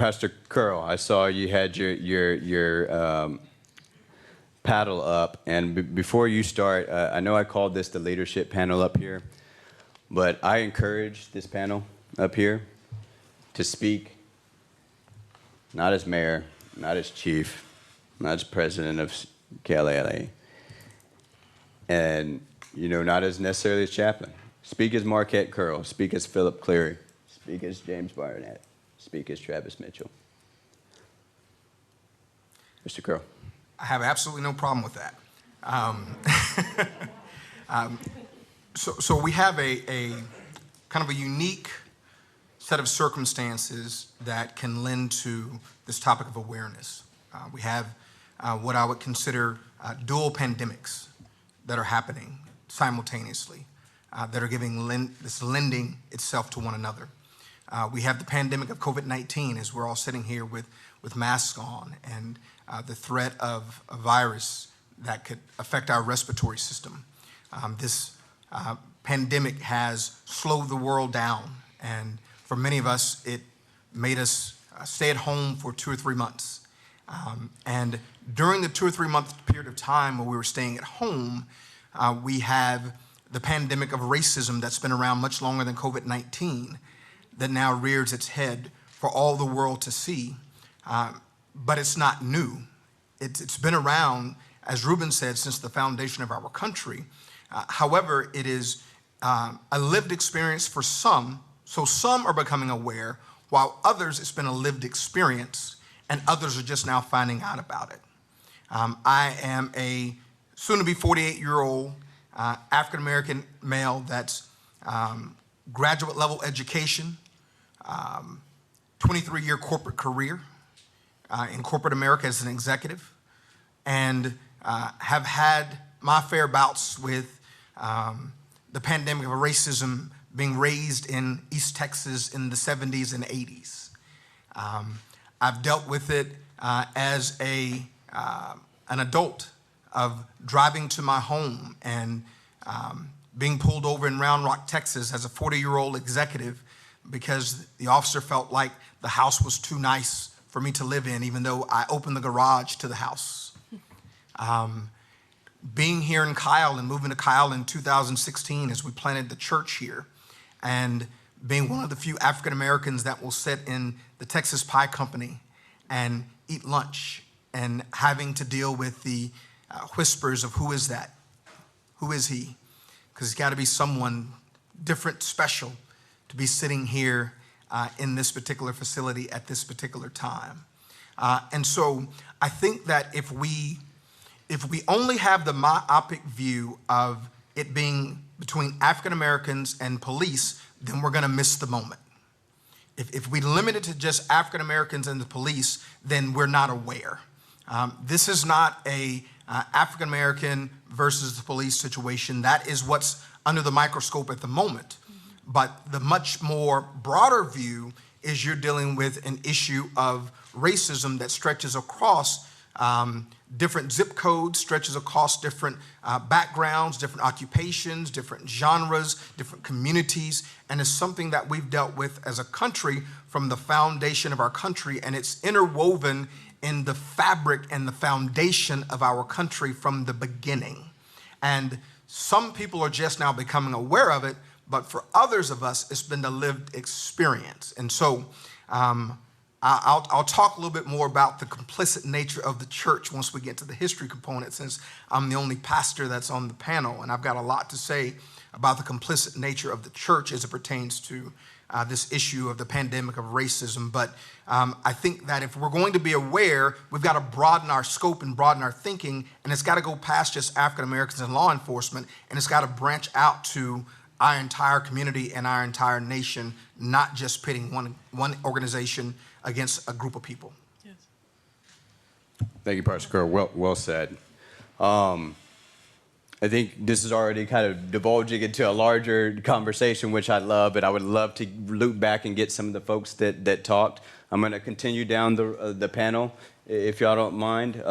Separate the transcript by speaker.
Speaker 1: Pastor Curl, I saw you had your paddle up, and before you start, I know I called this the leadership panel up here, but I encourage this panel up here to speak not as mayor, not as chief, not as president of KLALA, and not as necessarily as chaplain. Speak as Marquet Curl, speak as Philip Cleary, speak as James Barnett, speak as Travis Mitchell. Mr. Curl.
Speaker 2: I have absolutely no problem with that. So we have a kind of a unique set of circumstances that can lend to this topic of awareness. We have what I would consider dual pandemics that are happening simultaneously, that are lending itself to one another. We have the pandemic of COVID-19 as we're all sitting here with masks on, and the threat of a virus that could affect our respiratory system. This pandemic has slowed the world down, and for many of us, it made us stay at home for 2 or 3 months. And during the 2 or 3 month period of time where we were staying at home, we have the pandemic of racism that's been around much longer than COVID-19 that now rears its head for all the world to see. But it's not new. It's been around, as Ruben said, since the foundation of our country. However, it is a lived experience for some, so some are becoming aware, while others it's been a lived experience, and others are just now finding out about it. I am a soon-to-be 48-year-old African-American male that's graduate-level education, 23-year corporate career in corporate America as an executive, and have had my fair bouts with the pandemic of racism being raised in East Texas in the 70s and 80s. I've dealt with it as an adult of driving to my home and being pulled over in Round Rock, Texas as a 40-year-old executive because the officer felt like the house was too nice for me to live in, even though I opened the garage to the house. Being here in Kyle and moving to Kyle in 2016 as we planted the church here, and being one of the few African Americans that will sit in the Texas Pie Company and eat lunch, and having to deal with the whispers of who is that? Who is he? Because it's got to be someone different, special, to be sitting here in this particular facility at this particular time. And so I think that if we only have the myopic view of it being between African Americans and police, then we're going to miss the moment. If we limit it to just African Americans and the police, then we're not aware. This is not a African American versus the police situation. That is what's under the microscope at the moment. But the much more broader view is you're dealing with an issue of racism that stretches across different zip codes, stretches across different backgrounds, different occupations, different genres, different communities, and is something that we've dealt with as a country from the foundation of our country, and it's interwoven in the fabric and the foundation of our country from the beginning. And some people are just now becoming aware of it, but for others of us, it's been the lived experience. And so I'll talk a little bit more about the complicit nature of the church once we get to the history component, since I'm the only pastor that's on the panel, and I've got a lot to say about the complicit nature of the church as it pertains to this issue of the pandemic of racism. But I think that if we're going to be aware, we've got to broaden our scope and broaden our thinking, and it's got to go past just African Americans and law enforcement, and it's got to branch out to our entire community and our entire nation, not just pitting one organization against a group of people.
Speaker 1: Yes. Thank you, Pastor Kerr. Well said. I think this is already kind of divulging into a larger conversation, which I love, but I would love to loop back and get some of the folks that talked. I'm going to continue down the panel, if y'all don't mind.